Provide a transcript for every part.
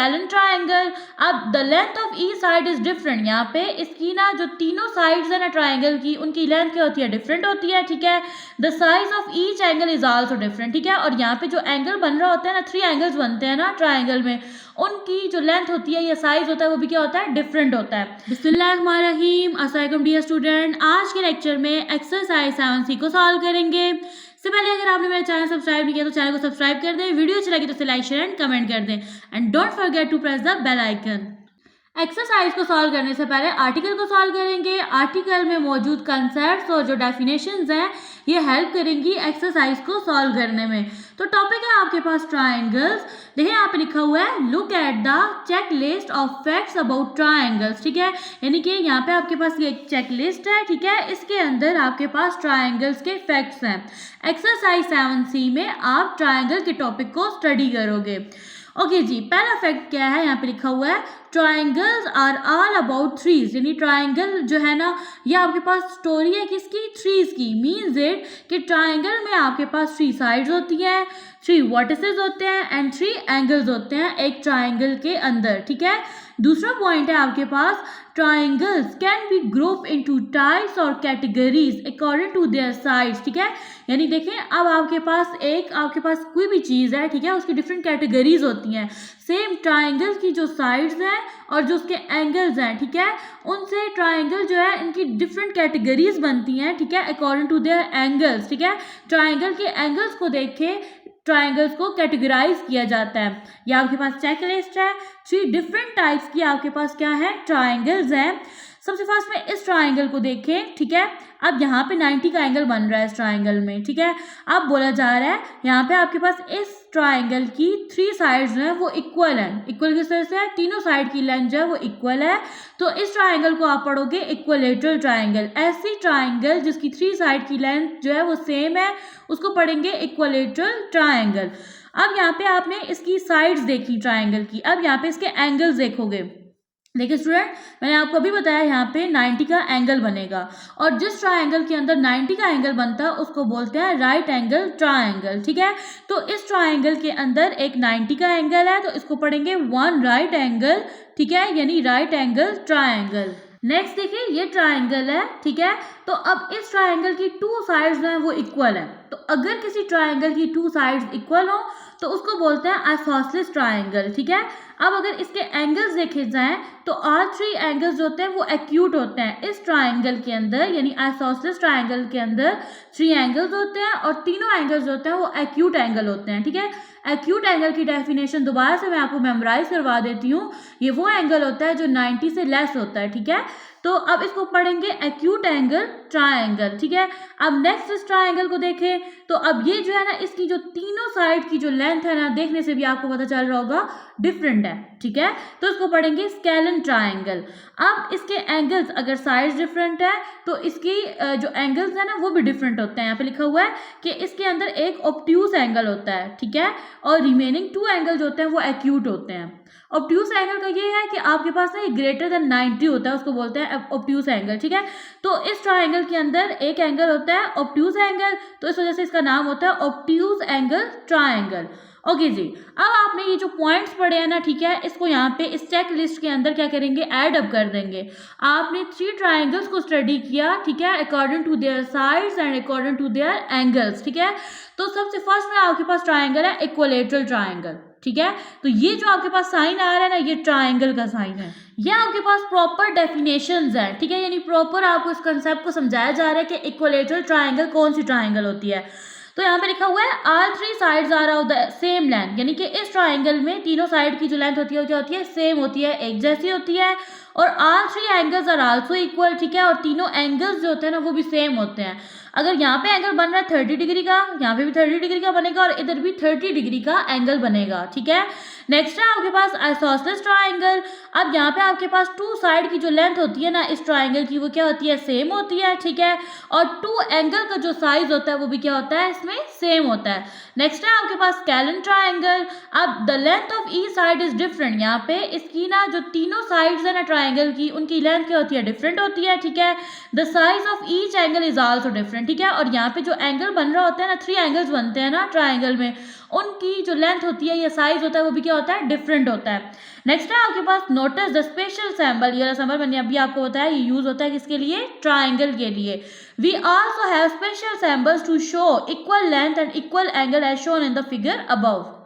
Scalene triangle. अब the length of each side is different, यहाँ पे इसकी ना जो तीनों साइड्स है ना ट्राइंगल की, उनकी लेंथ क्या होती है, डिफरेंट होती है, ठीक है। The size of each angle is also different, ठीक है। और यहाँ पे जो एंगल बन रहा होता है ना, 3 एंगल्स बनते हैं ना ट्राइंगल में, उनकी जो लेंथ होती है या साइज होता है वो भी क्या होता है, डिफरेंट होता है। बिस्मिल्लाहिर्रहमानिर्रहीम, अस्सलाम वालेकुम डियर स्टूडेंट। आज के लेक्चर में एक्सरसाइज 7C को सॉल्व करेंगे। इससे पहले अगर आपने मेरा चैनल सब्सक्राइब नहीं किया तो चैनल को सब्सक्राइब कर दें, वीडियो अच्छी लगी तो इसे लाइक शेयर एंड कमेंट कर दें, and don't forget to press the bell icon. Exercise को सॉल्व करने से पहले आर्टिकल को सॉल्व करेंगे। आर्टिकल में मौजूद कंसेप्ट्स और जो डेफिनेशंस हैं ये हेल्प करेंगी एक्सरसाइज को सॉल्व करने में। तो टॉपिक है आपके पास ट्राइंगल्स। देखिए यहाँ पे लिखा हुआ है look at the checklist of facts about triangles, ठीक है। यानी कि यहाँ पे आपके पास ये एक चेक लिस्ट है, ठीक है। इसके अंदर आपके पास ट्राइंगल्स के फैक्ट्स हैं। एक्सरसाइज 7C में आप ट्राइंगल के टॉपिक को स्टडी करोगे। ओके जी, पहला फैक्ट क्या है, यहाँ पे लिखा हुआ है triangles are all about threes, यानी ट्राइंगल जो है ना ये आपके पास स्टोरी है किसकी, थ्रीज की। मीन्स इट कि ट्राइंगल में आपके पास 3 साइड्स होती हैं, 3 वर्टिसेस होते हैं एंड 3 एंगल्स होते हैं एक ट्राइंगल के अंदर, ठीक है। दूसरा पॉइंट है आपके पास triangles can be group into types और categories according to their sides, ठीक है। यानी देखें अब आपके पास कोई भी चीज़ है, ठीक है, उसकी डिफरेंट कैटेगरीज होती हैं। सेम ट्राइंगल की जो साइड्स हैं और जो उसके एंगल्स हैं, ठीक है, उनसे ट्राइंगल जो है इनकी डिफरेंट कैटेगरीज बनती हैं, ठीक है, अकॉर्डिंग टू देयर एंगल्स, ठीक है। ट्राइंगल के एंगल्स को देख के ट्राइंगल्स को कैटेगराइज किया जाता है। ये आपके पास चेक लिस्ट है, 3 डिफरेंट टाइप्स की आपके पास क्या है, ट्राइंगल्स हैं। सबसे फर्स्ट में इस ट्राइंगल को देखें, ठीक है। अब यहाँ पे 90 का एंगल बन रहा है इस ट्राइंगल में, ठीक है। अब बोला जा रहा है यहाँ पे आपके पास इस ट्राइंगल की 3 साइड्स जो है वो इक्वल है। इक्वल किस तरह से है, तीनों साइड की लेंथ जो है वो इक्वल है। तो इस ट्राइंगल को आप पढ़ोगे इक्वलेटरल ट्राइंगल। ऐसी ट्राइंगल जिसकी 3 साइड की लेंथ जो है वो सेम है उसको पढ़ेंगे इक्वलेटरल ट्राइंगल। अब यहाँ पे आपने इसकी साइड्स देखी ट्राइंगल की, अब यहाँ पे इसके एंगल्स देखोगे। देखिए स्टूडेंट, मैंने आपको अभी बताया यहाँ पे 90 का एंगल बनेगा, और जिस ट्राइंगल के अंदर 90 का एंगल बनता है उसको बोलते हैं राइट एंगल ट्राइंगल, ठीक है। तो इस ट्राइंगल के अंदर एक 90 का एंगल है तो इसको पढ़ेंगे 1 राइट एंगल, ठीक है, यानी राइट एंगल ट्राइंगल। नेक्स्ट देखिए ये ट्राइंगल है, ठीक है। तो अब इस ट्राइंगल की 2 साइड्स जो है वो इक्वल है। तो अगर किसी ट्राइंगल की 2 साइड्स इक्वल हो तो उसको बोलते हैं आइसोसेलेस ट्राइंगल, ठीक है। अब अगर इसके एंगल्स देखे जाएं तो ऑल 3 एंगल्स जो होते हैं वो एक्यूट होते हैं इस ट्राइंगल के अंदर, यानी आइसोसेलेस ट्राइंगल के अंदर 3 एंगल्स होते हैं और तीनों एंगल्स जो होते हैं वो एक्यूट एंगल होते हैं, ठीक है। एक्यूट एंगल की डेफिनेशन दोबारा से मैं आपको मेमोराइज करवा देती हूँ। ये वो एंगल होता है जो 90 से लेस होता है, ठीक है। तो अब इसको पढ़ेंगे एक्यूट एंगल ट्राइंगल, ठीक है। अब नेक्स्ट इस ट्राइंगल को देखें तो अब ये जो है ना इसकी जो तीनों साइड की जो लेंथ है ना, देखने से भी आपको पता चल रहा होगा डिफरेंट है, ठीक है। तो इसको पढ़ेंगे स्केलन ट्राइंगल। अब इसके एंगल्स अगर साइड्स डिफरेंट है तो इसकी जो एंगल्स है ना वो भी डिफरेंट होते हैं। यहाँ पे लिखा हुआ है कि इसके अंदर एक ऑब्ट्यूज एंगल होता है, ठीक है, और रिमेनिंग 2 एंगल्स होते हैं वो एक्यूट होते हैं। ऑब्ट्यूज एंगल का ये है कि आपके पास ना ये ग्रेटर देन 90 होता है, उसको बोलते हैं ऑब्ट्यूज एंगल, ठीक है। तो इस ट्राइंगल के अंदर एक एंगल होता है ऑब्ट्यूज एंगल, तो इस वजह से इसका नाम होता है ऑब्ट्यूज एंगल ट्राइंगल। ओके जी, अब आपने ये जो पॉइंट्स पढ़े हैं ना, ठीक है, इसको यहाँ पे इस चेक लिस्ट के अंदर क्या करेंगे, ऐड अप कर देंगे। आपने 3 ट्राइंगल्स को स्टडी किया, ठीक है, according to their sides and according to their angles, ठीक है। तो सबसे फर्स्ट में आपके पास ट्राइंगल है इक्वलेटरल ट्राइंगल, ठीक है। तो ये जो आपके पास साइन आ रहा है ना ये ट्राइंगल का साइन है। ये आपके पास प्रॉपर डेफिनेशंस हैं, ठीक है, यानी प्रॉपर आपको इस कंसेप्ट को समझाया जा रहा है कि इक्वलेटरल ट्राइंगल कौन सी ट्राइंगल होती है। तो यहाँ पे लिखा हुआ है all 3 sides are of the same length, यानी कि इस ट्राइंगल में तीनों साइड की जो लेंथ होती है क्या होती है, सेम होती है, एक जैसी होती है। और all 3 angles are also equal, ठीक है, और तीनों एंगल्स जो होते हैं ना वो भी सेम होते हैं। अगर यहाँ पे एंगल बन रहा है 30 डिग्री का, यहाँ पे भी 30 डिग्री का बनेगा और इधर भी 30 डिग्री का एंगल बनेगा, ठीक है। नेक्स्ट है आपके पास आइसोसेलेस ट्राइंगल। अब यहाँ पे आपके पास 2 साइड की जो लेंथ होती है ना इस ट्राइंगल की वो क्या होती है, सेम होती है, ठीक है। और 2 एंगल का जो साइज होता है वो भी क्या होता है, इसमें सेम होता है। नेक्स्ट है आपके पास स्केलन ट्राइंगल। अब the length of each side is different, यहाँ पे इसकी ना जो तीनों साइड्स है ना ट्राइंगल की उनकी लेंथ क्या होती है, डिफरेंट होती है, ठीक है। The size of each angle is also different, different, ठीक है। और यहाँ पे जो एंगल बन रहा होता है ना, 3 एंगल्स बनते हैं ना ट्राइंगल में, उनकी जो लेंथ होती है या साइज होता है वो भी क्या होता है, डिफरेंट होता है। नेक्स्ट है आपके पास नोटिस द स्पेशल सिंबल। ये सिंबल मैंने अभी आपको बताया, ये यूज होता है किसके लिए, ट्राइंगल के लिए। We also have special symbols to show equal length and equal angle as shown in the figure above.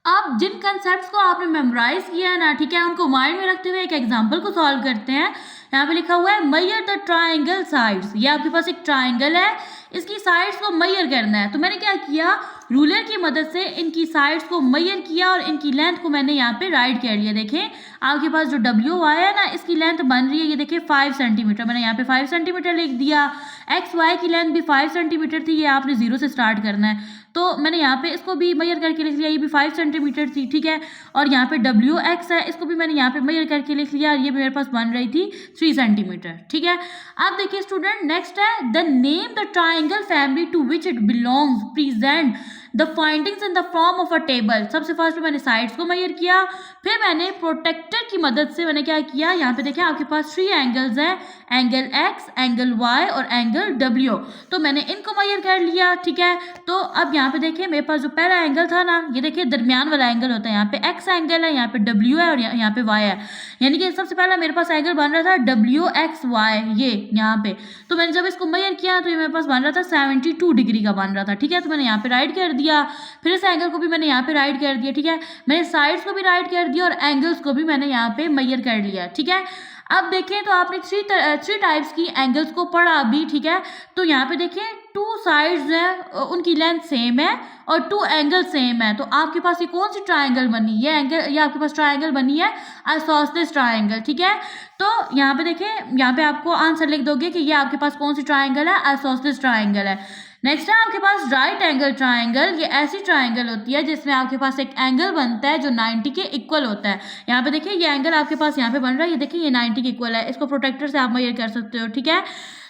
अब जिन कंसेप्ट्स को आपने मेमोराइज किया है ना, ठीक है, उनको माइंड में रखते हुए एक एग्जांपल को सॉल्व करते हैं। यहाँ पे लिखा हुआ है मेजर द ट्राइंगल साइड्स। ये आपके पास एक ट्राइंगल है, इसकी साइड्स को मेजर करना है। तो मैंने क्या किया, रूलर की मदद से इनकी साइड्स को मेजर किया और इनकी लेंथ को मैंने यहाँ पे राइट कर लिया। देखें आपके पास जो WY है ना, इसकी लेंथ बन रही है, ये देखिए 5 सेंटीमीटर, मैंने यहाँ पे 5 सेंटीमीटर लिख दिया। XY की लेंथ भी 5 सेंटीमीटर थी, ये आपने 0 से स्टार्ट करना है, तो मैंने यहाँ पे इसको भी मेजर करके लिख लिया, ये भी 5 सेंटीमीटर थी, ठीक है। और यहाँ पे WX है, इसको भी मैंने यहाँ पे मेजर करके लिख लिया, ये मेरे पास बन रही थी 3 सेंटीमीटर, ठीक है। अब देखिए स्टूडेंट, नेक्स्ट है the name the triangle family to which it belongs, present the findings in the form of a table. सबसे फर्स्ट मैंने साइड्स को मेजर किया, फिर मैंने प्रोटेक्टर की मदद से मैंने क्या किया, यहाँ पे देखिए आपके पास 3 एंगल्स हैं, एंगल X, एंगल Y और एंगल W, तो मैंने इनको मेजर कर लिया, ठीक है। तो अब यहाँ पे देखिए मेरे पास जो पहला एंगल था ना, ये देखिए दरमियान वाला एंगल होता है, यहाँ पे X एंगल है, यहाँ पे W है और यहाँ पे Y है, यानी कि सबसे पहला मेरे पास एंगल बन रहा था WXY, ये यहाँ पे। तो मैंने जब इसको मेजर किया तो ये मेरे पास बन रहा था 72 डिग्री का बन रहा था, ठीक है। तो मैंने यहाँ पे राइट कर दिया, फिर इस एंगल को भी मैंने यहाँ पे राइट कर दिया, ठीक है। मैंने साइड्स को भी राइट कर दिया और एंगल्स को भी मैंने यहाँ पे मेजर कर लिया, ठीक है। अब देखें तो आपने थ्री टाइप्स की एंगल्स को पढ़ा अभी, ठीक है। तो यहाँ पे देखिए 2 साइड्स हैं, उनकी लेंथ सेम है और 2 एंगल सेम है, तो आपके पास ये कौन सी ट्राइंगल बनी, ये एंगल, ये आपके पास ट्राइंगल बनी है आइसोसेलेस ट्राइंगल, ठीक है। तो यहाँ पे देखिए, यहाँ पे आपको आंसर लिख दोगे कि ये आपके पास कौन सी ट्राइंगल है, आइसोसेलेस ट्राइंगल है। नेक्स्ट है आपके पास राइट एंगल ट्राइंगल। ये ऐसी ट्राइंगल होती है जिसमें आपके पास एक एंगल बनता है जो 90 के इक्वल होता है। यहाँ पे देखिए ये एंगल आपके पास यहाँ पे बन रहा है, ये देखिए ये 90 के इक्वल है, इसको प्रोटेक्टर से आप मेजर कर सकते हो, ठीक है।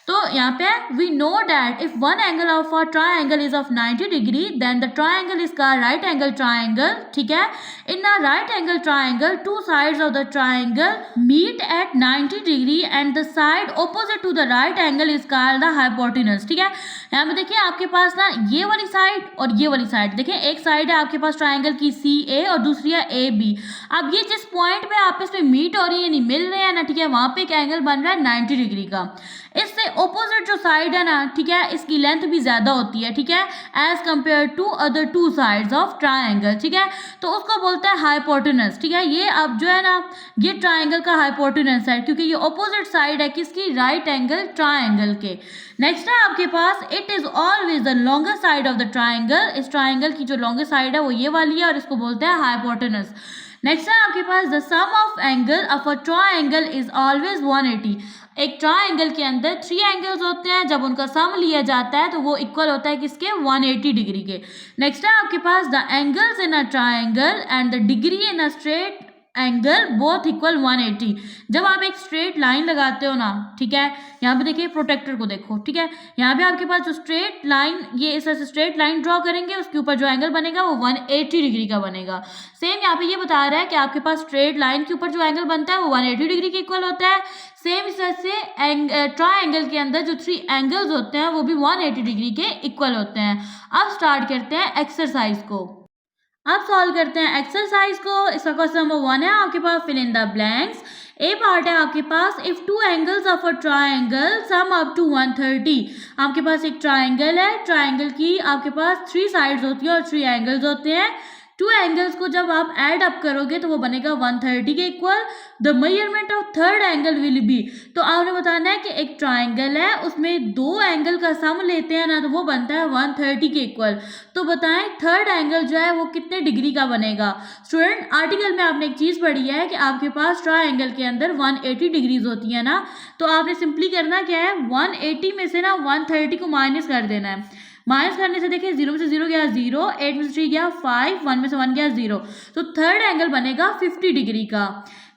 तो यहाँ पे we know that if one angle of a triangle is of 90 degree then the triangle is called right angle triangle, ठीक है। In a right angle triangle 2 sides of the triangle meet at 90 degree and the side opposite to the right angle is called the hypotenuse, ठीक है। यहाँ पे देखिए आपके पास ना ये वाली साइड और ये वाली साइड, देखिए एक साइड है आपके पास ट्राइंगल की CA और दूसरी है AB। अब ये जिस पॉइंट पे आपस में मीट हो रही है, नहीं मिल रहे हैं ना, ठीक है, वहां पे एक एंगल बन रहा है 90 डिग्री का। इससे ऑपोजिट जो साइड है ना, ठीक है, इसकी लेंथ भी ज्यादा होती है, ठीक है, as compare to other 2 sides of triangle, ठीक है। तो उसको बोलते हैं हाइपोटेन्यूज, ठीक है। ये अब जो है ना, ये ट्राइंगल का हाइपोटेन्यूज है क्योंकि ये ऑपोजिट साइड है किसकी, राइट एंगल ट्राइंगल के। नेक्स्ट है आपके पास it is always the longer side of the triangle. इस ट्राइंगल की जो लॉन्गर साइड है वो ये वाली है और इसको बोलते हैं हाइपोटेन्यूज। नेक्स्ट है आपके पास the sum of angle of a triangle is always 180। एक ट्राइंगल के अंदर 3 एंगल्स होते हैं, जब उनका सम लिया जाता है तो वो इक्वल होता है किसके, 180 डिग्री के। नेक्स्ट है आपके पास the angles in a triangle and the degree in a straight angle both equal 180। जब आप एक स्ट्रेट लाइन लगाते हो ना, ठीक है, यहाँ पे देखिए प्रोटेक्टर को देखो, ठीक है, यहाँ पे आपके पास जो स्ट्रेट लाइन, ये इस तरह से स्ट्रेट लाइन ड्रॉ करेंगे, उसके ऊपर जो एंगल बनेगा वो 180 डिग्री का बनेगा। सेम यहाँ पे ये बता रहा है कि आपके पास स्ट्रेट लाइन के ऊपर जो एंगल बनता है वो 180 डिग्री के इक्वल होता है। सेम इस तरह से ट्राइंगल के अंदर जो 3 एंगल्स होते हैं वो भी 180 डिग्री के इक्वल होते हैं। अब स्टार्ट करते हैं एक्सरसाइज को। अब सॉल्व करते हैं एक्सरसाइज को। इसका क्वेश्चन नंबर 1 है आपके पास fill in the blanks. A part है आपके पास if 2 angles of a triangle sum up to 130। आपके पास एक ट्राइंगल है, ट्राइंगल की आपके पास 3 साइड्स होती है और 3 एंगल्स होते हैं। 2 एंगल्स को जब आप ऐड अप करोगे तो वो बनेगा 130 के equal. The measurement of third angle will B, तो आपने बताना है कि एक ट्राइंगल है उसमें 2 एंगल का सम लेते हैं ना, तो वो बनता है 130 के इक्वल। तो बताएं थर्ड एंगल जो है वो कितने डिग्री का बनेगा। स्टूडेंट आर्टिकल में आपने एक चीज पढ़ी है कि आपके पास ट्राइंगल के अंदर 180 डिग्रीज होती है ना, तो आपने सिंपली करना क्या है, 180 में से ना 130 को माइनस कर देना है। माइनस करने से देखिए 0 में से 0 गया 0, 8 में से 3 गया 5, 1 में से 1 गया 0, तो थर्ड एंगल बनेगा 50 डिग्री का।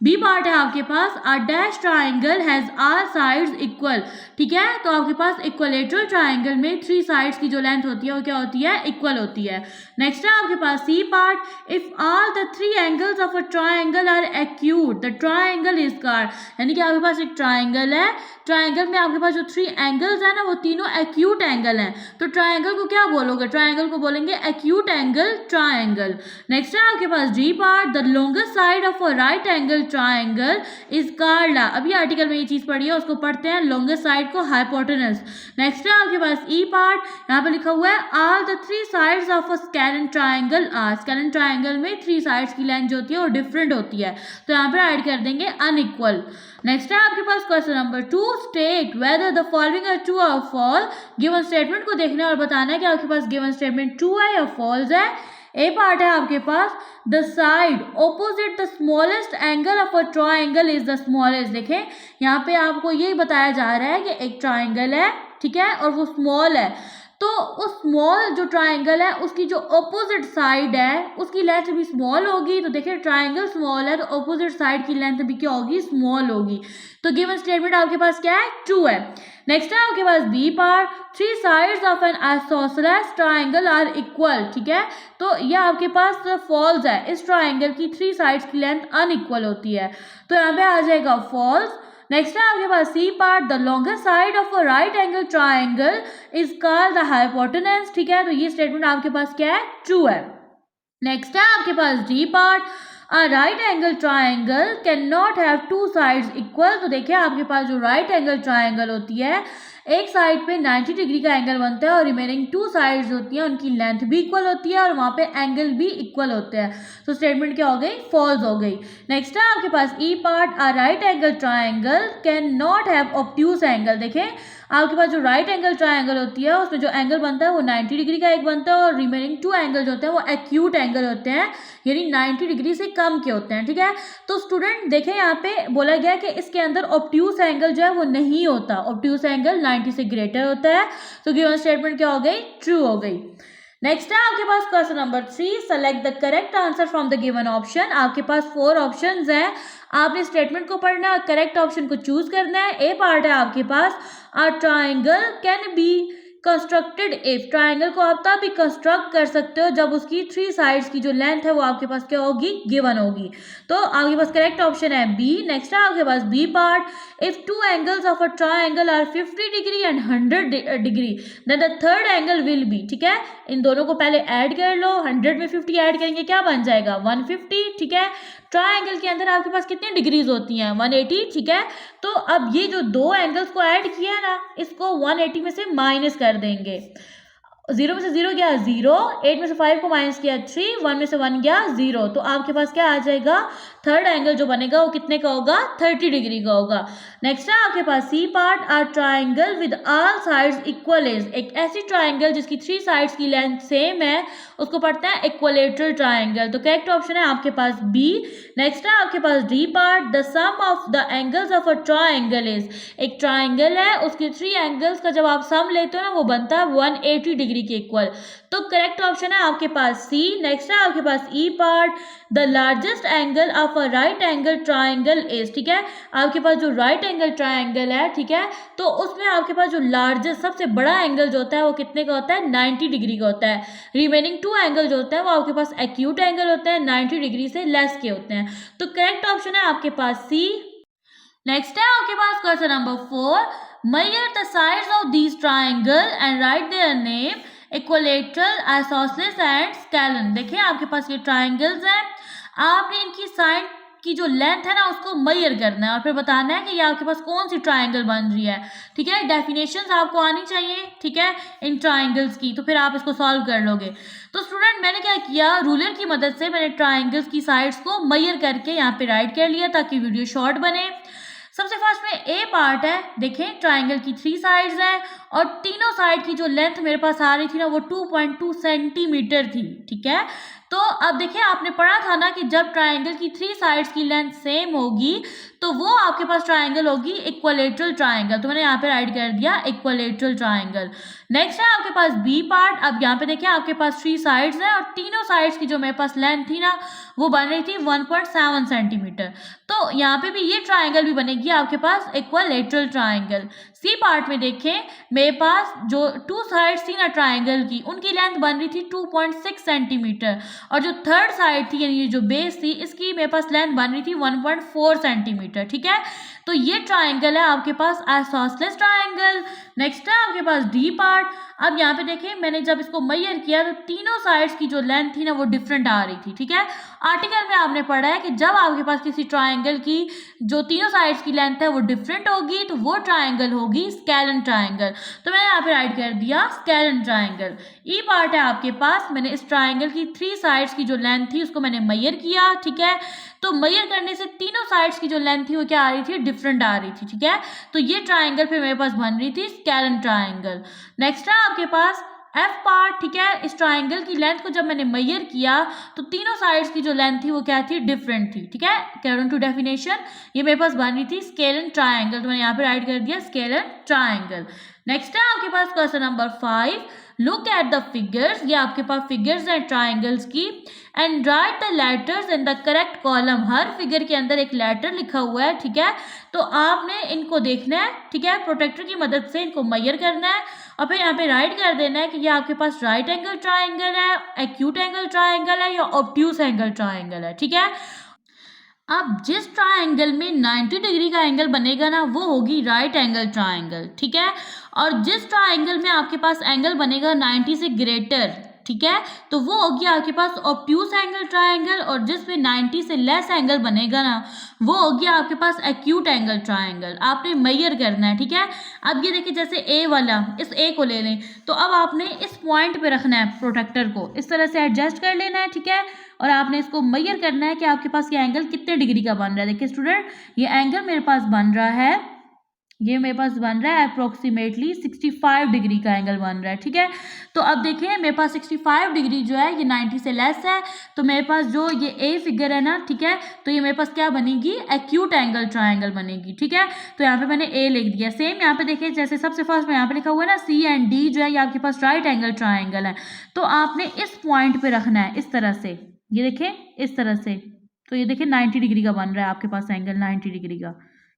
बी पार्ट है आपके पास a dash triangle has are sides equal, ठीक है। तो आपके पास इक्वलेटरल ट्राइंगल में 3 साइड्स की जो लेंथ होती है वो क्या होती है, इक्वल होती है। नेक्स्ट है आपके पास C part, if all the 3 angles of a triangle are acute the triangle is called, यानी कि आपके पास एक ट्राइंगल है, ट्राइंगल में आपके पास जो 3 एंगल्स है ना वो तीनों एक्यूट एंगल हैं, तो ट्राइंगल को क्या बोलोगे, ट्राइंगल को बोलेंगे एक्यूट एंगल ट्राइंगल। नेक्स्ट है आपके पास D part, the longest side of a right angle triangle is called, अभी आर्टिकल में ये चीज पढ़ी है उसको पढ़ते हैं, लॉन्गेस्ट साइड को हाइपोटेनस। नेक्स्ट है आपके पास ई पार्ट, यहाँ पे लिखा हुआ है all the 3 sides of a scalene triangle are, scalene triangle में 3 साइड्स की लेंथ जो होती है वो डिफरेंट होती है, तो यहाँ पे ऐड कर देंगे अनइक्वल। नेक्स्ट है आपके पास question number 2, state whether the following are true और फॉल्स, गिवन स्टेटमेंट को देखना है और बताना है कि आपके पास गिवन स्टेटमेंट ट्रू है या फॉल्स है। ए पार्ट है आपके पास the side opposite the smallest angle of a triangle is the smallest, देखें यहाँ पे आपको यही बताया जा रहा है कि एक ट्राइंगल है, ठीक है, और वो स्मॉल है, तो उस स्मॉल जो ट्राइंगल है उसकी जो ऑपोजिट साइड है उसकी लेंथ भी स्मॉल होगी, तो देखिए ट्राइंगल स्मॉल है तो ऑपोजिट साइड की लेंथ भी क्या होगी, स्मॉल होगी, तो गिवन स्टेटमेंट आपके पास क्या है, ट्रू है। नेक्स्ट है आपके पास B part, 3 sides of an isosceles triangle are equal, ठीक है, तो यह आपके पास फॉल्स है, इस ट्राइंगल की 3 साइड्स की लेंथ अनइक्वल होती है, तो यहाँ पे आ जाएगा फॉल्स। नेक्स्ट है आपके पास C part, the longest side of a right angle triangle is called the hypotenuse, ठीक है, तो ये स्टेटमेंट आपके पास क्या है, ट्रू है। नेक्स्ट है आपके पास D part, a right angle triangle can not have 2 sides equal, तो देखिए आपके पास जो राइट एंगल ट्राइंगल होती है एक साइड पे 90 डिग्री का एंगल बनता है और रिमेनिंग 2 साइड्स होती हैं उनकी लेंथ भी इक्वल होती है और वहाँ पे एंगल भी इक्वल होते हैं, तो स्टेटमेंट क्या हो गई, फॉल्स हो गई। नेक्स्ट है आपके पास E part, a right angle triangle can not have obtuse angle, देखें आपके पास जो राइट एंगल ट्राइंगल होती है उसमें जो एंगल बनता है वो 90 डिग्री का एक बनता है और रिमेनिंग 2 एंगल जो होते हैं वो एक्यूट एंगल होते हैं, यानी 90 डिग्री से कम के होते हैं, ठीक है। तो स्टूडेंट देखें यहाँ पे बोला गया कि इसके अंदर ऑब्ट्यूज एंगल जो है वो नहीं होता, ऑब्ट्यूज एंगल 90 से ग्रेटर होता है, तो गिवन स्टेटमेंट क्या हो गई, ट्रू हो गई। नेक्स्ट है आपके पास question number 3, select the correct answer from the given option, आपके पास 4 ऑप्शंस हैं, आपने स्टेटमेंट को पढ़ना है, करेक्ट ऑप्शन को चूज करना है। ए पार्ट है आपके पास, a triangle can be constructed if, triangle को आप तब भी कंस्ट्रक्ट कर सकते हो जब उसकी 3 साइड्स की जो लेंथ है वो आपके पास क्या होगी, गिवन होगी, तो आपके पास करेक्ट ऑप्शन है बी। नेक्स्ट है आपके पास B part, if 2 angles of a triangle are 50 degree and 100 degree then the third angle will be, ठीक है, इन दोनों को पहले ऐड कर लो, 100 में 50 ऐड करेंगे क्या बन जाएगा 150, ठीक है। ट्राइंगल के अंदर आपके पास कितनी डिग्रीज होती हैं 180, ठीक है, तो अब ये जो 2 एंगल्स को ऐड किया है ना इसको 180 में से माइनस कर देंगे, 0 में से 0 गया 0, 8 में से 5 को माइनस किया 3, 1 में से 1 गया 0, तो आपके पास क्या आ जाएगा, थर्ड एंगल जो बनेगा वो कितने का होगा, 30 डिग्री का होगा। नेक्स्ट है आपके पास C part, are triangle with all sides equal is, एक ऐसी ट्राइंगल जिसकी 3 साइड्स की लेंथ सेम है उसको पढ़ते हैं इक्वलेटरल ट्राइंगल, तो करेक्ट ऑप्शन है आपके पास बी। नेक्स्ट है आपके पास D part, the sum of the angles of a triangle is, एक ट्राइंगल है उसके 3 एंगल्स का जब आप सम लेते हो ना वो बनता है 180 डिग्री के इक्वल, तो करेक्ट ऑप्शन है आपके पास सी। नेक्स्ट है आपके पास E part, the largest angle of a right angle triangle is, ठीक है, आपके पास जो राइट एंगल ट्राइंगल है, ठीक है, तो उसमें आपके पास जो लार्जेस्ट सबसे बड़ा एंगल जो होता है वो कितने का होता है 90 डिग्री का होता है, रिमेनिंग 2 एंगल जो होते हैं वो आपके पास एक्यूट एंगल होते हैं 90 डिग्री से लेस के होते हैं, तो करेक्ट ऑप्शन है आपके पास सी। नेक्स्ट है आपके पास question number 4, measure the sides of these triangle and write their name, equilateral, isosceles and scalene, देखिए आपके पास ये ट्राइंगल्स हैं, आपने इनकी साइड की जो लेंथ है ना उसको मेजर करना है और फिर बताना है कि ये आपके पास कौन सी ट्राइंगल बन रही है, ठीक है, डेफिनेशंस आपको आनी चाहिए, ठीक है, इन ट्राइंगल्स की, तो फिर आप इसको सॉल्व कर लोगे। तो स्टूडेंट मैंने क्या किया, रूलर की मदद से मैंने ट्राइंगल्स की साइड्स को मेजर करके यहाँ पे राइट कर लिया ताकि वीडियो शॉर्ट बने। सबसे फर्स्ट में ए पार्ट है, देखें ट्राइंगल की 3 साइड्स हैं और तीनों साइड की जो लेंथ मेरे पास आ रही थी ना वो 2.2 सेंटीमीटर थी, ठीक है। तो अब देखिए आपने पढ़ा था ना कि जब ट्राइंगल की 3 साइड्स की लेंथ सेम होगी तो वो आपके पास ट्राइंगल होगी इक्वलेटरल ट्राइंगल, तो मैंने यहाँ पे राइट कर दिया इक्वलेटरल ट्राइंगल। नेक्स्ट है आपके पास बी पार्ट, अब यहाँ पे देखिए आपके पास 3 साइड्स हैं और तीनों साइड्स की जो मेरे पास लेंथ थी ना वो बन रही थी 1.7 सेंटीमीटर। तो यहाँ पे भी ये ट्राइंगल भी बनेगी आपके पास इक्विलैटरल ट्राइंगल। सी पार्ट में देखें, मेरे पास जो टू साइड्स थी ना ट्राइंगल की, उनकी लेंथ बन रही थी 2.6 सेंटीमीटर, और जो थर्ड साइड थी यानी जो बेस थी, इसकी मेरे पास लेंथ बन रही थी 1.4 सेंटीमीटर। ठीक है, तो ये ट्राइंगल है आपके पास आइसोसेलेस ट्राइंगल। नेक्स्ट है आपके पास डी पार्ट। अब यहाँ पे देखें, मैंने जब इसको मेजर किया तो तीनों साइड्स की जो लेंथ थी ना वो डिफरेंट आ रही थी। ठीक है, आर्टिकल में आपने पढ़ा है कि जब आपके पास किसी ट्राइंगल की जो तीनों साइड्स की लेंथ है वो डिफरेंट होगी तो वो ट्राइंगल होगी स्केलन ट्राइंगल। तो मैंने यहाँ पे राइट कर दिया स्केलन ट्राइंगल। ई पार्ट है आपके पास, मैंने इस ट्राइंगल की थ्री साइड्स की जो लेंथ थी उसको मैंने मेजर किया। ठीक है, तो मेजर करने से तीनों साइड्स की जो लेंथ थी वो क्या आ रही थी, डिफरेंट आ रही थी। ठीक है, तो ये ट्राइंगल पे मेरे पास बन रही थी स्केलन ट्राइंगल। नेक्स्ट है आपके पास एफ पार्ट। ठीक है, इस ट्राइंगल की लेंथ को जब मैंने मेजर किया तो तीनों साइड्स की जो लेंथ थी वो क्या थी, डिफरेंट थी। ठीक है, अकॉर्डिंग टू डेफिनेशन ये मेरे पास बन रही थी स्केलन ट्राइंगल, तो मैंने यहाँ पे राइट कर दिया स्केलन ट्राइंगल। नेक्स्ट है आपके पास question number 5, look at the figures. ये आपके पास फिगर्स हैं ट्राइंगल्स की, and write the letters in the correct column. हर फिगर के अंदर एक लेटर लिखा हुआ है। ठीक है, तो आपने इनको देखना है। ठीक है, प्रोटेक्टर की मदद से इनको मेजर करना है और फिर यहाँ पे राइट कर देना है कि ये आपके पास राइट एंगल ट्राइंगल है, एक्यूट एंगल ट्राइंगल है या ऑब्ट्यूस एंगल ट्राइंगल है। ठीक है, अब जिस ट्राइंगल में 90 डिग्री का एंगल बनेगा ना वो होगी राइट एंगल ट्राइंगल। ठीक है, और जिस ट्राइंगल में आपके पास एंगल बनेगा 90 से ग्रेटर, ठीक है, तो वो होगी आपके पास ऑब्ट्यूस एंगल ट्राइंगल, और जिसमें 90 से लेस एंगल बनेगा ना वो होगी आपके पास एक्यूट एंगल ट्राइंगल। आपने मेजर करना है। ठीक है, अब ये देखिए जैसे ए वाला, इस ए को ले लें तो अब आपने इस पॉइंट पे रखना है प्रोटेक्टर को, इस तरह से एडजस्ट कर लेना है। ठीक है, और आपने इसको मेजर करना है कि आपके पास ये एंगल कितने डिग्री का बन रहा है। देखिए स्टूडेंट, ये एंगल मेरे पास बन रहा है, ये मेरे पास बन रहा है अप्रोक्सीमेटली 65 डिग्री का एंगल बन रहा है। ठीक है, तो अब देखिए मेरे पास 65 डिग्री जो है ये 90 से लेस है, तो मेरे पास जो ये ए फिगर है ना, ठीक है, तो ये मेरे पास क्या बनेगी, एक्यूट एंगल ट्राइंगल बनेगी। ठीक है, तो यहाँ पे मैंने ए लिख दिया। सेम यहाँ पे देखिए जैसे सबसे फर्स्ट में यहाँ पे लिखा हुआ है ना सी एंड डी जो है ये आपके पास राइट एंगल ट्राइंगल है, तो आपने इस पॉइंट पे रखना है इस तरह से। ये देखें इस तरह से, तो ये देखिए 90 डिग्री का बन रहा है आपके पास एंगल, 90 डिग्री का,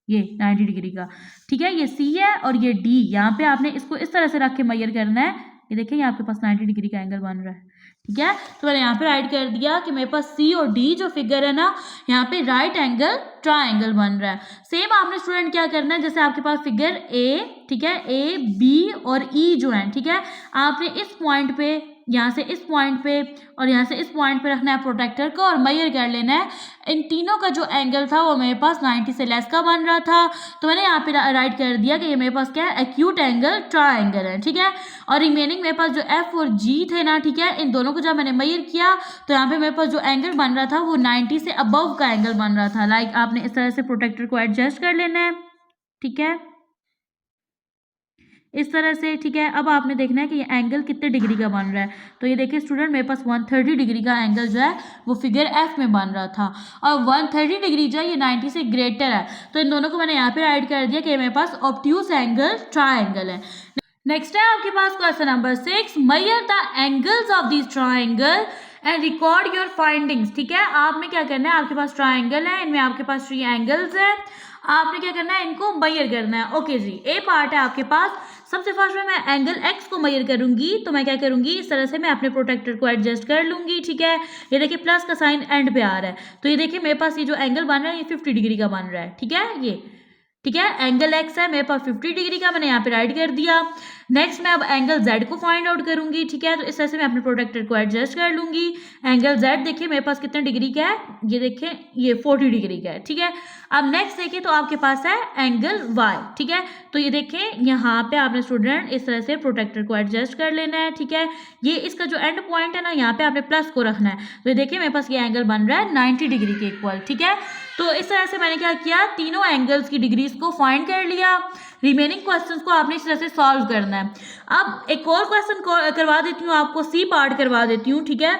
ये 90 डिग्री का। ठीक है, ये सी है और ये डी, यहाँ पे आपने इसको इस तरह से रख के मेजर करना है। ये देखिए ये आपके पास 90 डिग्री का एंगल बन रहा है। ठीक है, तो मैंने यहाँ पे राइट कर दिया कि मेरे पास सी और डी जो फिगर है ना यहाँ पे राइट एंगल ट्राइंगल बन रहा है। सेम आपने स्टूडेंट क्या करना है, जैसे आपके पास फिगर ए, ठीक है, ए बी और ई जो है, ठीक है, आपने इस पॉइंट पे, यहाँ से इस पॉइंट पे और यहाँ से इस पॉइंट पे रखना है प्रोटेक्टर को और मेजर कर लेना है। इन तीनों का जो एंगल था वो मेरे पास 90 से लेस का बन रहा था, तो मैंने यहाँ पे राइट कर दिया कि ये मेरे पास क्या है, एक्यूट एंगल ट्राइंगल है। ठीक है, और रिमेनिंग मेरे पास जो एफ और जी थे ना, ठीक है, इन दोनों को जब मैंने मेजर किया तो यहाँ पे मेरे पास जो एंगल बन रहा था वो 90 से अबव का एंगल बन रहा था। लाइक आपने इस तरह से प्रोटेक्टर को एडजस्ट कर लेना है। ठीक है, इस तरह से। ठीक है, अब आपने देखना है कि ये एंगल कितने डिग्री का बन रहा है, तो ये देखिए स्टूडेंट मेरे पास 130 डिग्री का एंगल जो है वो फिगर एफ में बन रहा था, और 130 डिग्री जो है ये 90 से ग्रेटर है, तो इन दोनों को मैंने यहाँ पे राइट कर दिया कि मेरे पास ऑब्ट्यूस एंगल ट्राइंगल है। नेक्स्ट है आपके पास question number 6, measure the angles of this triangle and record your findings. ठीक है, आपने क्या करना है, आपके पास ट्राइंगल है, इनमें आपके पास 3 एंगल्स है, आपने क्या करना है, इनको मेजर करना है। ओके जी, ए पार्ट है आपके पास। सबसे फर्स्ट में मैं एंगल एक्स को मेजर करूंगी, तो मैं क्या करूंगी, इस तरह से मैं अपने प्रोटेक्टर को एडजस्ट कर लूंगी। ठीक है, ये देखिए प्लस का साइन एंड पे आ रहा है, तो ये देखिए मेरे पास ये जो एंगल बन रहा है ये 50 डिग्री का बन रहा है। ठीक है, ये ठीक है, एंगल एक्स है मेरे पास 50 डिग्री का, मैंने यहाँ पे राइट कर दिया। नेक्स्ट मैं अब एंगल जेड को फाइंड आउट करूंगी। ठीक है, तो इस तरह से मैं अपने प्रोटेक्टर को एडजस्ट कर लूंगी। एंगल जेड देखिए मेरे पास कितने डिग्री का है, ये देखें ये 40 डिग्री का है। ठीक है, अब नेक्स्ट देखिए तो आपके पास है एंगल वाई। ठीक है, तो ये देखें यहाँ पे आपने स्टूडेंट इस तरह से प्रोटेक्टर को एडजस्ट कर लेना है। ठीक है, ये इसका जो एंड पॉइंट है ना यहाँ पे आपने प्लस को रखना है, तो ये देखिए मेरे पास ये एंगल बन रहा है 90 डिग्री के इक्वल। ठीक है, तो इस तरह से मैंने क्या किया, तीनों एंगल्स की डिग्रीज को फाइंड कर लिया। रिमेनिंग क्वेश्चंस को आपने इस तरह से सॉल्व करना है। अब एक और क्वेश्चन करवा देती हूँ आपको, सी पार्ट करवा देती हूँ। ठीक है,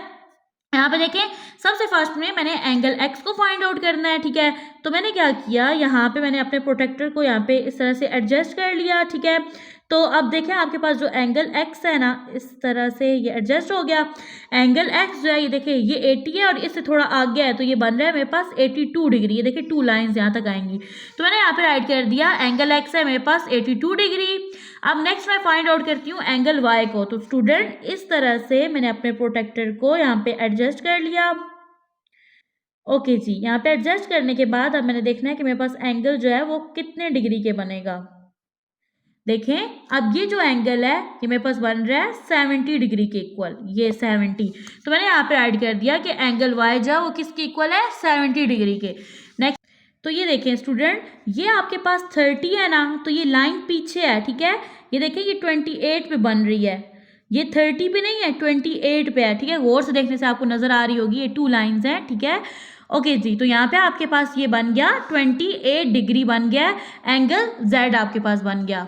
यहाँ पे देखें सबसे फर्स्ट में मैंने एंगल एक्स को फाइंड आउट करना है। ठीक है, तो मैंने क्या किया, यहाँ पे मैंने अपने प्रोटेक्टर को यहाँ पे इस तरह से एडजस्ट कर लिया। ठीक है, तो अब देखें आपके पास जो एंगल x है ना, इस तरह से ये एडजस्ट हो गया। एंगल x जो है ये देखिए ये 80 है और इससे थोड़ा आगे है तो ये बन रहा है मेरे पास 82 डिग्री। ये देखिए 2 लाइंस यहाँ तक आएंगी, तो मैंने यहाँ पे राइट कर दिया एंगल x है मेरे पास 82 डिग्री। अब नेक्स्ट मैं फाइंड आउट करती हूँ एंगल y को। तो स्टूडेंट इस तरह से मैंने अपने प्रोटेक्टर को यहाँ पे एडजस्ट कर लिया। ओके जी, यहाँ पे एडजस्ट करने के बाद अब मैंने देखना है कि मेरे पास एंगल जो है वो कितने डिग्री के बनेगा। देखें अब ये जो एंगल है ये मेरे पास बन रहा है 70 डिग्री के इक्वल, ये 70। तो मैंने यहाँ पे ऐड कर दिया कि एंगल y जो है वो किसके इक्वल है, 70 डिग्री के। नेक्स्ट तो ये देखें स्टूडेंट, ये आपके पास 30 है ना, तो ये लाइन पीछे है, ठीक है। ये देखें ये 28 पे बन रही है, ये 30 पे नहीं है 28 पे है, ठीक है। गौर से देखने से आपको नजर आ रही होगी, ये 2 लाइंस हैं, ठीक है। ओके जी, तो यहाँ पे आपके पास ये बन गया 28 डिग्री बन गया, एंगल Z आपके पास बन गया।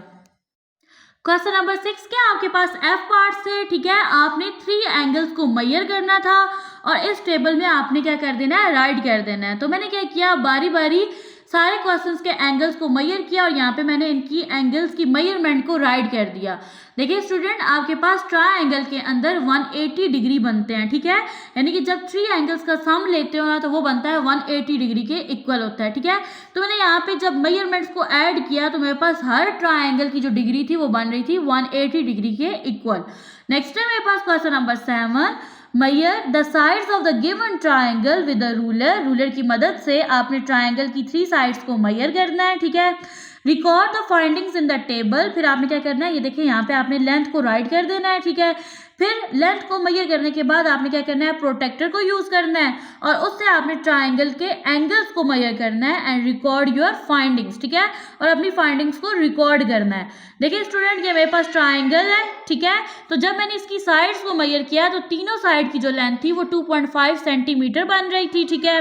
क्वेश्चन नंबर 6 क्या आपके पास F पार्ट से, ठीक है, आपने 3 एंगल्स को मेजर करना था और इस टेबल में आपने क्या कर देना है, राइट कर देना है। तो मैंने क्या किया, बारी बारी सारे क्वेश्चंस के एंगल्स को मेजर किया और यहाँ पे मैंने इनकी एंगल्स की मेजरमेंट को राइट कर दिया। देखिए स्टूडेंट आपके पास ट्रायंगल के अंदर 180 डिग्री बनते हैं, ठीक है। यानी कि जब 3 एंगल्स का सम लेते हो ना तो वो बनता है 180 डिग्री के इक्वल होता है, ठीक है। तो मैंने यहाँ पे जब मेजरमेंट्स को ऐड किया तो मेरे पास हर ट्रायंगल की जो डिग्री थी वो बन रही थी 180 डिग्री के इक्वल। नेक्स्ट है मेरे पास question number 7, measure the sides of the given triangle with a ruler. Ruler की मदद से आपने ट्रायंगल की 3 साइड्स को मेजर करना है, ठीक है। Record the findings in the table. फिर आपने क्या करना है, ये देखिए यहाँ पे आपने लेंथ को राइट कर देना है, ठीक है। फिर लेंथ को मेजर करने के बाद आपने क्या करना है, प्रोटेक्टर को यूज करना है और उससे आपने ट्रायंगल के एंगल्स को मेजर करना है एंड रिकॉर्ड योर फाइंडिंग्स, ठीक है। और अपनी फाइंडिंग्स को रिकॉर्ड करना है। देखिए स्टूडेंट ये मेरे पास ट्रायंगल है, ठीक है। तो जब मैंने इसकी साइड्स को मेजर किया तो तीनों साइड की जो लेंथ थी वो 2.5 सेंटीमीटर बन रही थी, ठीक है।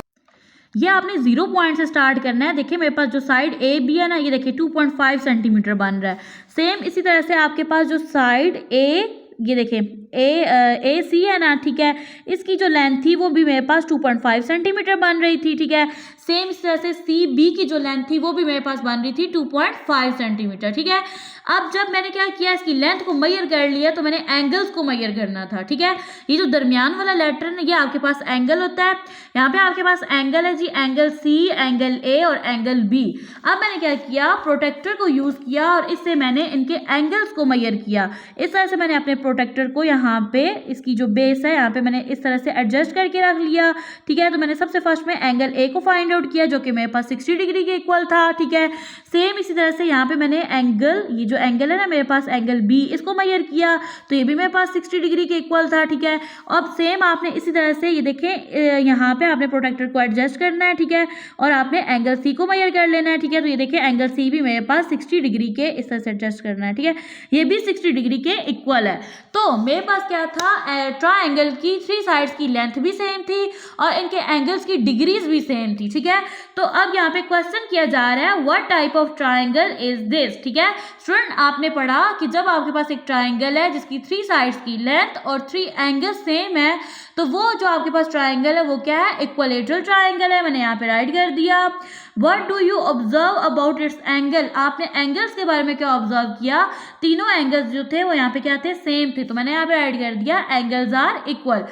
ये आपने 0 पॉइंट से स्टार्ट करना है। देखिए मेरे पास जो साइड ए बी है ना, ये देखिए 2.5 सेंटीमीटर बन रहा है। सेम इसी तरह से आपके पास जो साइड ए, ये देखिए ए सी है ना, ठीक है, इसकी जो लेंथ थी वो भी मेरे पास 2.5 सेंटीमीटर बन रही थी, ठीक है। सेम इस तरह से सी बी की जो लेंथ थी वो भी मेरे पास बन रही थी 2.5 सेंटीमीटर, ठीक है। अब जब मैंने क्या किया, इसकी लेंथ को मेजर कर लिया तो मैंने एंगल्स को मेजर करना था, ठीक है। ये जो दरमियान वाला लेटर है ये आपके पास एंगल होता है। यहाँ पे आपके पास एंगल है जी, एंगल सी, एंगल ए और एंगल बी। अब मैंने क्या किया, प्रोटेक्टर को यूज किया और इससे मैंने इनके एंगल्स को मेजर किया। इस तरह से मैंने अपने प्रोटेक्टर को यहाँ पे, इसकी जो बेस है यहाँ पे मैंने इस तरह से एडजस्ट करके रख लिया, ठीक है। तो मैंने सबसे फर्स्ट में एंगल ए को फाइंड आउट किया जो कि मेरे पास 60 डिग्री के इक्वल था, ठीक है। सेम इसी तरह से यहाँ पे मैंने एंगल, ये जो एंगल है ना मेरे पास एंगल बी, इसको मेजर किया तो ये भी मेरे पास 60 डिग्री के इक्वल था, ठीक है। अब सेम आपने इसी तरह से ये देखें यहाँ पे आपने प्रोटेक्टर को एडजस्ट करना है, ठीक है। और आपने एंगल सी को मेजर कर लेना है, ठीक है। तो ये देखिए एंगल सी भी मेरे पास 60 डिग्री के इस तरह से एडजस्ट करना है, ठीक है। ये भी 60 डिग्री के इक्वल है। तो मेरे पास क्या था, ट्रायंगल की 3 साइड्स की लेंथ भी सेम थी और इनके एंगल्स की डिग्रीज भी सेम थी, ठीक है। तो अब यहाँ पे क्वेश्चन किया जा रहा है what type of triangle is this, ठीक है। स्टूडेंट आपने पढ़ा कि जब आपके पास एक ट्रायंगल है जिसकी 3 साइड्स की लेंथ और 3 एंगल्स सेम है तो वो जो आपके पास ट्रायंगल है वो क्या है, इक्विलैटरल ट्रायंगल है। मैंने यहाँ पे राइट कर दिया। What do you observe about its angle. आपने एंगल्स के बारे में क्या ऑब्जर्व किया, तीनों एंगल्स जो थे वो यहाँ पे क्या थे, सेम थे। तो मैंने यहाँ पे राइट कर दिया एंगल्स आर इक्वल।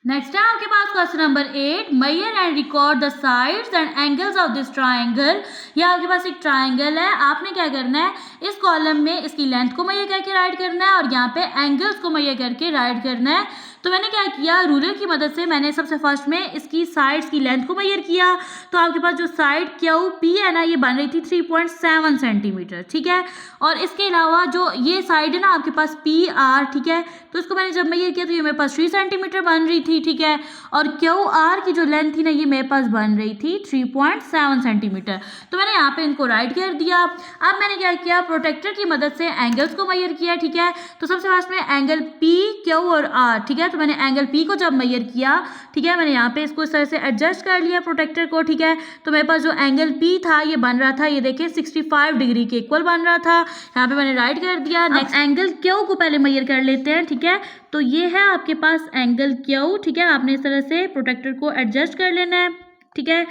नेक्स्ट है आपके पास question number 8, measure and record the sides and angles of this triangle. ये आपके पास एक ट्रायंगल है, आपने क्या करना है, इस कॉलम में इसकी लेंथ को मेजर करके राइट करना है और यहाँ पे एंगल्स को मेजर करके राइट करना है। तो मैंने क्या किया, रूलर की मदद से मैंने सबसे फर्स्ट में इसकी साइड्स की लेंथ को मेजर किया। तो आपके पास जो साइड क्यू पी है ना, ये बन रही थी 3.7 सेंटीमीटर, ठीक है। और इसके अलावा जो ये साइड है ना आपके पास पी आर, ठीक है, तो इसको मैंने जब मेजर किया तो ये मेरे पास 3 सेंटीमीटर बन रही थी, ठीक है। और क्यू आर की जो लेंथ थी ना ये मेरे पास बन रही थी 3.7 सेंटीमीटर। तो मैंने यहाँ पे इनको राइट कर दिया। अब मैंने क्या किया, प्रोटेक्टर की मदद से एंगल्स को मेजर किया, ठीक है। तो सबसे फर्स्ट में एंगल पी, क्यू और आर, ठीक है। तो मैंने एंगल पी को जब मेजर किया, ठीक है, मैंने यहाँ पे इसको इस तरह से एडजस्ट कर लिया प्रोटेक्टर को, ठीक है। तो मेरे पास जो एंगल पी था ये बन रहा था, ये देखिए 65 डिग्री के इक्वल बन रहा था। यहाँ पे मैंने राइट कर दिया। नेक्स्ट एंगल क्यू को पहले मेजर कर लेते हैं, ठीक है। तो ये है आपके पास एंगल क्यू, ठीक है। आपने इस तरह से प्रोटेक्टर को एडजस्ट कर लेना है, ठीक है।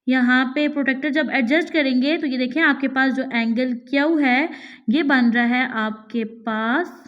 यहाँ पे प्रोटेक्टर जब एडजस्ट करेंगे तो ये देखें आपके पास जो एंगल क्यू है ये बन रहा है आपके पास,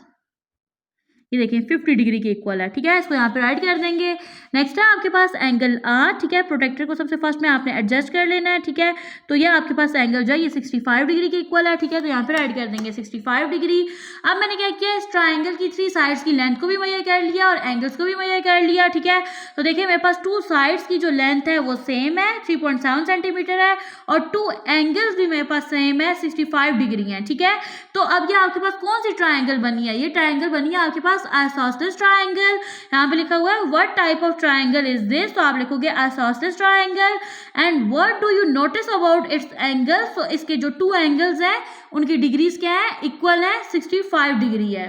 ये देखें 50 डिग्री के इक्वल है, ठीक है। इसको यहाँ पे राइट कर देंगे। नेक्स्ट है आपके पास एंगल आर, ठीक है। प्रोटेक्टर को सबसे फर्स्ट में आपने एडजस्ट कर लेना है, ठीक है। तो ये आपके पास एंगल जो है ये 65 डिग्री के इक्वल है, ठीक है। तो यहाँ पे राइट कर देंगे 65 डिग्री। अब मैंने क्या किया, इस ट्राइंगल की 3 साइड्स की लेंथ को भी मेजर कर लिया और एंगल्स को भी मेजर कर लिया, ठीक है। तो देखिए मेरे पास 2 साइड्स की जो लेंथ है वो सेम है, 3.7 सेंटीमीटर है, और 2 एंगल्स भी मेरे पास सेम है, 65 डिग्री है, ठीक है। तो अब ये आपके पास कौन सी ट्राइंगल बनी है, ये ट्राइंगल बनी है आपके पास आइसोसेलेस ट्राइंगल। यहाँ पे लिखा हुआ है what type of triangle is this, तो आप लिखोगे isosceles triangle. And what do you notice about it's angles, तो इसके जो 2 एंगल्स हैं उनकी डिग्रीज क्या है, इक्वल है, 65 डिग्री है।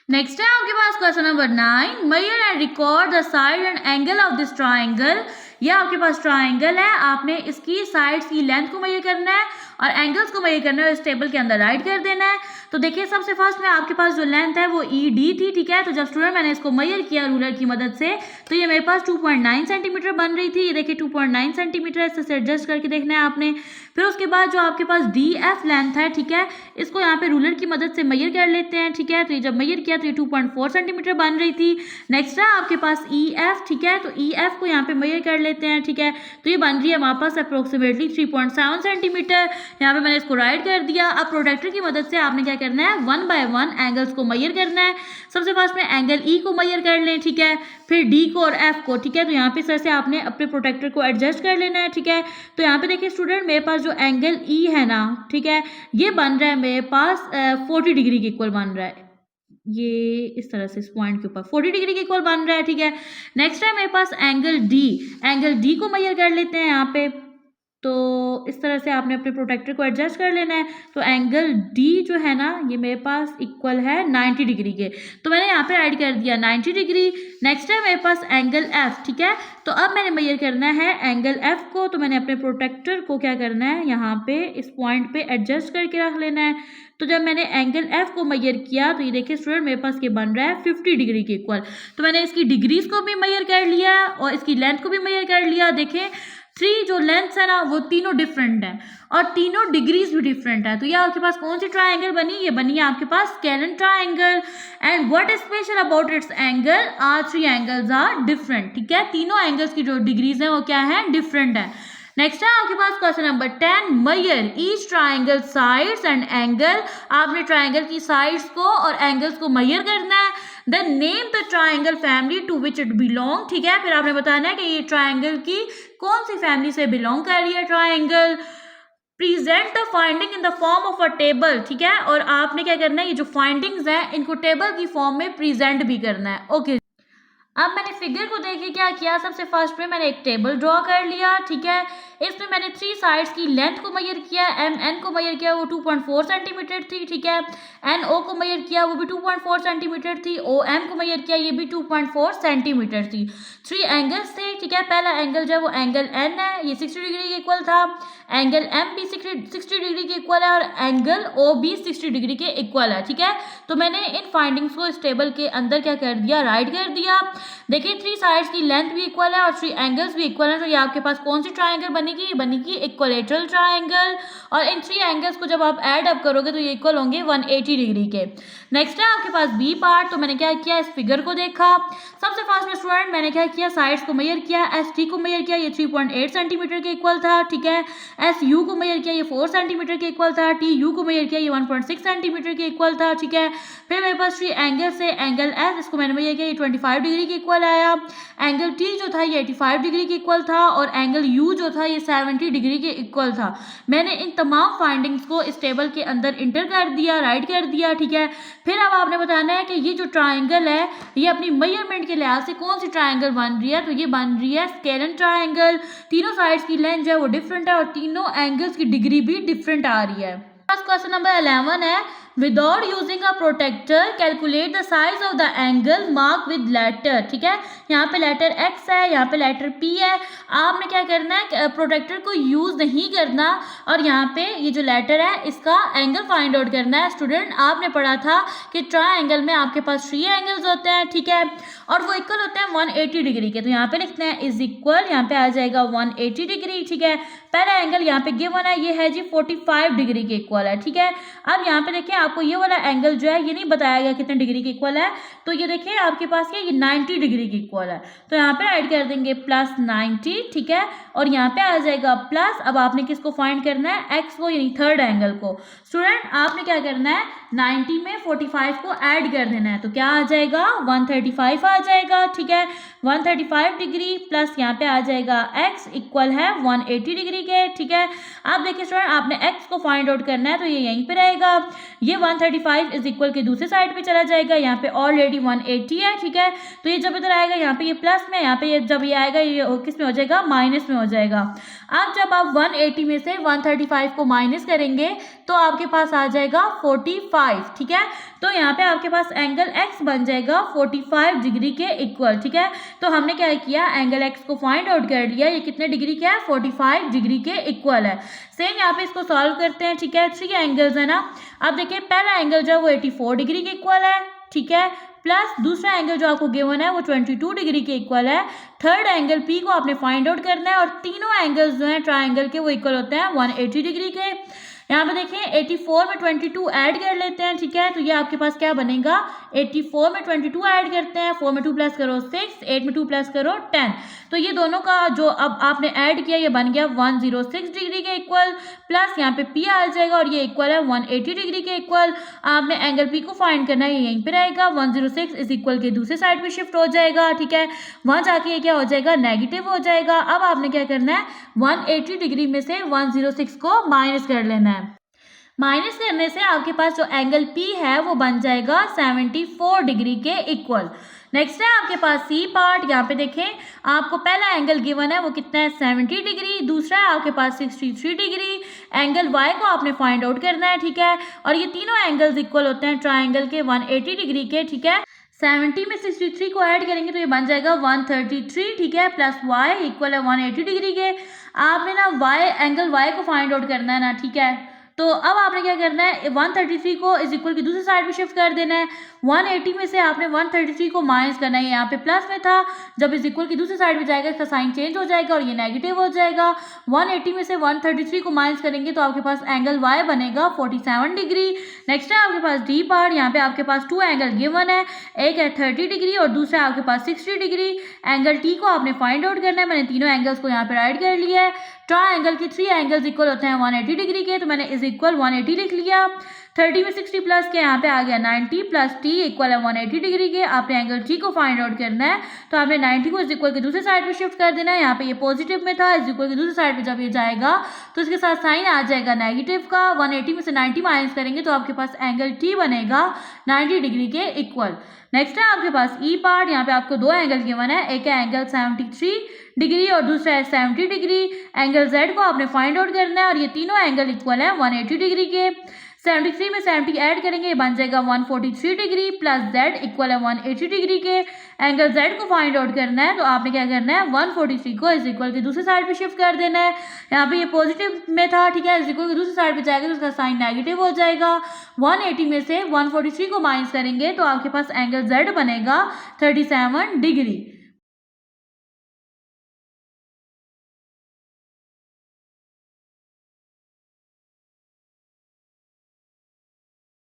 नेक्स्ट है आपके पास question number 9, measure and record the side and angle of this triangle. ये आपके पास ट्राइंगल है, आपने इसकी साइड्स की लेंथ को मेजर करना है और एंगल्स को मेजर करना है, इस टेबल के अंदर राइट कर देना है। तो देखिए सबसे फर्स्ट में आपके पास जो लेंथ है वो ED थी, ठीक है। तो जब स्टूडेंट मैंने इसको मेजर किया रूलर की मदद से तो ये मेरे पास 2.9 सेंटीमीटर बन रही थी, ये देखिए 2.9 सेंटीमीटर, इससे एडजस्ट करके देखना है आपने। फिर उसके बाद जो आपके पास DF लेंथ है, ठीक है, इसको यहाँ पे रूलर की मदद से मेजर कर लेते हैं, ठीक है। तो ये जब मेजर किया तो ये 2.4 सेंटीमीटर बन रही थी। नेक्स्ट है आपके पास EF, ठीक है। तो EF को यहाँ पे मेजर कर लेते हैं, ठीक है। तो ये बन रही है हमारे पास अप्रोक्सीमेटली 3.7 सेंटीमीटर। यहाँ पे मैंने इसको राइट कर दिया। अब प्रोटेक्टर की मदद से आपने क्या करना है, 1 बाय 1 एंगल्स को मेजर करना है। सबसे फर्स्ट में एंगल E को मेजर कर लें, ठीक है, फिर D को और F को, ठीक है। तो यहाँ पे सर से आपने अपने प्रोटेक्टर को एडजस्ट कर लेना है, ठीक है। तो यहाँ पे देखिए स्टूडेंट मेरे पास जो एंगल E है ना, ठीक है, ये बन रहा है मेरे पास 40 डिग्री के इक्वल बन रहा है, ये इस तरह से इस पॉइंट के ऊपर 40 डिग्री के इक्वल बन रहा है, ठीक है। नेक्स्ट है मेरे पास एंगल D को मेजर कर लेते हैं यहाँ पे। तो इस तरह से आपने अपने प्रोटेक्टर को एडजस्ट कर लेना है। तो एंगल D जो है ना ये मेरे पास इक्वल है 90 डिग्री के, तो मैंने यहाँ पे ऐड कर दिया 90 डिग्री। नेक्स्ट है मेरे पास एंगल F, ठीक है। तो अब मैंने मेजर करना है एंगल F को, तो मैंने अपने प्रोटेक्टर को क्या करना है, यहाँ पे इस पॉइंट पे एडजस्ट करके रख लेना है। तो जब मैंने एंगल F को मेजर किया तो ये देखिए स्टूडेंट मेरे पास ये बन रहा है 50 डिग्री के इक्वल। तो मैंने इसकी डिग्रीज को भी मेजर कर लिया और इसकी लेंथ को भी मेजर कर लिया। देखें 3 जो लेंथ्स है ना वो तीनों डिफरेंट हैं और तीनों डिग्रीज भी डिफरेंट है। तो ये आपके पास कौन सी ट्राइंगल बनी, ये बनी है आपके पास scalene triangle. And what is special about its angle, are 3 angles are different, ठीक है। तीनों एंगल्स की जो डिग्रीज हैं वो क्या है, डिफरेंट है। नेक्स्ट है आपके पास question number 10, measure each triangle sides and angle. आपने ट्राइंगल की साइड्स को और एंगल्स को मेजर करना है। Then name the triangle family to which it belong, ठीक है। फिर आपने बताना है कि ये ट्राइंगल की कौन सी फैमिली से बिलोंग कर रही है triangle. Present the finding in the form of a table, ठीक है। और आपने क्या करना है, ये जो फाइंडिंग्स हैं इनको टेबल की फॉर्म में प्रेजेंट भी करना है, ओके। अब मैंने फिगर को देखिए क्या किया, सबसे फर्स्ट में मैंने एक टेबल ड्रॉ कर लिया, ठीक है। इसमें मैंने 3 साइड्स की लेंथ को मेजर किया, MN को मेजर किया वो 2.4 सेंटीमीटर थी, ठीक है। NO को मेजर किया वो भी 2.4 सेंटीमीटर थी। OM को मेजर किया ये भी 2.4 सेंटीमीटर थी। 3 एंगल्स थे, ठीक है। पहला एंगल जो है वो एंगल N है, ये 60 डिग्री के इक्वल था। एंगल M भी 60 डिग्री के इक्वल है और एंगल O भी 60 डिग्री के इक्वल है, ठीक है। तो मैंने इन फाइंडिंग्स को इस टेबल के अंदर क्या कर दिया, राइट कर दिया। देखिए 3 साइड्स की लेंथ भी इक्वल है और 3 एंगल्स भी इक्वल है। तो ये आपके पास कौन सी ट्राइंगल बनेगी, बनेगी इक्वलेटरल ट्राइंगल। और इन 3 एंगल्स को जब आप ऐड अप करोगे तो ये इक्वल होंगे 180 डिग्री के। नेक्स्ट है आपके पास बी पार्ट। तो मैंने क्या किया, इस फिगर को देखा। सबसे फर्स्ट में स्टूडेंट मैंने क्या किया, साइड्स को मेजर किया। ST को मेजर किया, ये 3.8 सेंटीमीटर के इक्वल था, ठीक है। SU को मेजर किया, ये 4 सेंटीमीटर के इक्वल था। TU को मेजर किया, ये 1.6 सेंटीमीटर के इक्वल था, ठीक है। फिर मेरे पास 3 एंगल से एंगल S, इसको मैंने मेजर किया, ये 25 डिग्री के इक्वल आया। एंगल T जो था ये 85 डिग्री के इक्वल था और एंगल U जो था ये 70 डिग्री के इक्वल था। मैंने इन तमाम फाइंडिंग्स को इस टेबल के अंदर इंटर कर दिया, राइट कर दिया, ठीक है। फिर अब आपने बताना है कि ये जो ट्राइंगल है ये अपनी मेजरमेंट के लिहाज से कौन सी ट्राइंगल बन रही है। तो ये बन रही है स्केलन ट्राइंगल। तीनों साइड्स की लेंथ जो है वो डिफरेंट है और तीनों एंगल्स की डिग्री भी डिफरेंट आ रही है। क्वेश्चन नंबर 11 है, without using a protractor calculate the size of the angle mark with letter, ठीक है। यहाँ पे लेटर एक्स है, यहाँ पे लेटर पी है। आपने क्या करना है, प्रोटेक्टर को यूज नहीं करना और यहाँ पे ये जो लेटर है इसका एंगल फाइंड आउट करना है। स्टूडेंट आपने पढ़ा था कि ट्रायंगल में आपके पास 3 एंगल्स होते हैं, ठीक है, और वो इक्वल होते हैं 180 डिग्री के। तो यहाँ पे लिखते हैं इज इक्वल, यहाँ पे आ जाएगा 180 डिग्री, ठीक है। पहला एंगल यहाँ पे गिवन है, ये है जी 45 डिग्री के इक्वल है, ठीक है। अब यहाँ पे देखिए आपको ये वाला एंगल जो है ये नहीं बताया गया कितने डिग्री के इक्वल है, तो ये देखिए आपके पास ये 90 डिग्री के इक्वल है। तो यहाँ पे ऐड कर देंगे प्लस 90, ठीक है, और यहाँ पे आ जाएगा प्लस। अब आपने किसको फाइंड करना है, एक्स को, यानी थर्ड एंगल को। स्टूडेंट आपने क्या करना है, 90 में 45 को ऐड कर देना है, तो क्या आ जाएगा 135 आ जाएगा, ठीक है। 135 डिग्री प्लस यहाँ पे आ जाएगा x इक्वल है 180 डिग्री के, ठीक है। अब देखिए स्टूडेंट आपने x को फाइंड आउट करना है, तो ये यहीं पे रहेगा। ये 135 इज इक्वल के दूसरे साइड पे चला जाएगा, यहाँ पे ऑलरेडी 180 है, ठीक है। तो ये जब इधर आएगा यहाँ पे ये प्लस में, यहाँ पे ये जब ये आएगा ये किस में हो जाएगा, माइनस में हो जाएगा। अब जब आप 180 में से 135 को माइनस करेंगे तो आपके पास आ जाएगा 45, ठीक है। तो यहाँ पे आपके पास एंगल x बन जाएगा 45 डिग्री के इक्वल, ठीक है। तो हमने क्या किया, एंगल x को फाइंड आउट कर लिया, ये कितने डिग्री का है, 45 डिग्री के इक्वल है। सेम यहाँ पे इसको सॉल्व करते हैं, ठीक है। 3 एंगल्स है ना। अब देखिए पहला एंगल जो है वो 84 डिग्री के इक्वल है, ठीक है, प्लस दूसरा एंगल जो आपको गिवन है वो 22 डिग्री के इक्वल है। थर्ड एंगल P को आपने फाइंड आउट करना है और तीनों एंगल्स जो हैं ट्रायंगल के वो इक्वल होते हैं 180 डिग्री के। यहाँ पे देखें 84 में 22 ऐड कर लेते हैं, ठीक है। तो ये आपके पास क्या बनेगा, 84 में 22 ऐड करते हैं, 4 में 2 प्लस करो 6, 8 में 2 प्लस करो 10। तो ये दोनों का जो अब आपने ऐड किया ये बन गया 106 डिग्री के इक्वल, प्लस यहाँ पे P आ जाएगा और ये इक्वल है 180 डिग्री के इक्वल। आपने एंगल P को फाइंड करना है, ये यहीं पे रहेगा, 106 इज इक्वल के दूसरे साइड पे शिफ्ट हो जाएगा, ठीक है। वहाँ जाके ये क्या हो जाएगा, नेगेटिव हो जाएगा। अब आपने क्या करना है, 180 डिग्री में से 106 को माइनस कर लेना है। माइनस करने से आपके पास जो एंगल P है वो बन जाएगा 74 डिग्री के इक्वल। नेक्स्ट है आपके पास सी पार्ट। यहाँ पे देखें आपको पहला एंगल गिवन है वो कितना है, 70 डिग्री, दूसरा है आपके पास 63 डिग्री। एंगल Y को आपने फाइंड आउट करना है, ठीक है, और ये तीनों एंगल्स इक्वल होते हैं ट्राइंगल के 180 डिग्री के, ठीक है। 70 में 63 को ऐड करेंगे तो ये बन जाएगा 133, ठीक है, प्लस y इक्वल है 180 डिग्री के। आपने ना एंगल y को फाइंड आउट करना है ना, ठीक है। तो अब आपने क्या करना है, 133 को इज इक्वल की दूसरी साइड पे शिफ्ट कर देना है। 180 में से आपने 133 को माइनस करना है, यहाँ पे प्लस में था, जब इज इक्वल की दूसरी साइड पे जाएगा इसका साइन चेंज हो जाएगा और ये नेगेटिव हो जाएगा। 180 में से 133 को माइनस करेंगे तो आपके पास एंगल y बनेगा 47 डिग्री। नेक्स्ट है आपके पास डी पार्ट। यहाँ पे आपके पास 2 एंगल गिवन है, एक है 30 डिग्री और दूसरा है आपके पास 60 डिग्री। एंगल टी को आपने फाइंड आउट करना है। मैंने तीनों एंगल्स को यहाँ पे राइट कर लिया है। ट्रायंगल के 3 एंगल्स इक्वल होते हैं 180 डिग्री के, तो मैंने इज इक्वल 180 लिख लिया। 30 में 60 प्लस के यहाँ पे आ गया 90 प्लस टी इक्वल है 180 डिग्री के। आपने एंगल टी को फाइंड आउट करना है, तो आपने 90 को इज इक्वल के दूसरे साइड पे शिफ्ट कर देना है। यहाँ पे ये पॉजिटिव में था, इज इक्वल के दूसरे साइड पे जब ये जाएगा तो इसके साथ साइन आ जाएगा नेगेटिव का। 180 में से 90 माइनस करेंगे तो आपके पास एंगल टी बनेगा 90 डिग्री के इक्वल। नेक्स्ट है आपके पास ई पार्ट। यहाँ पे आपको 2 एंगल गिवन है, एक है एंगल 73 डिग्री और दूसरा है 70 डिग्री। एंगल Z को आपने फाइंड आउट करना है और ये तीनों एंगल इक्वल है 180 डिग्री के। 73 में 70 ऐड करेंगे, ये बन जाएगा 143 डिग्री प्लस Z इक्वल है 180 डिग्री के। एंगल Z को फाइंड आउट करना है, तो आपने क्या करना है, 143 को इज इक्वल के दूसरे साइड पे शिफ्ट कर देना है। यहाँ पे ये पॉजिटिव में था, ठीक है, इज इक्वल के दूसरे साइड पे जाएगा तो उसका साइन नेगेटिव हो जाएगा। 180 में से 143 को माइनस करेंगे तो आपके पास एंगल Z बनेगा 37 डिग्री।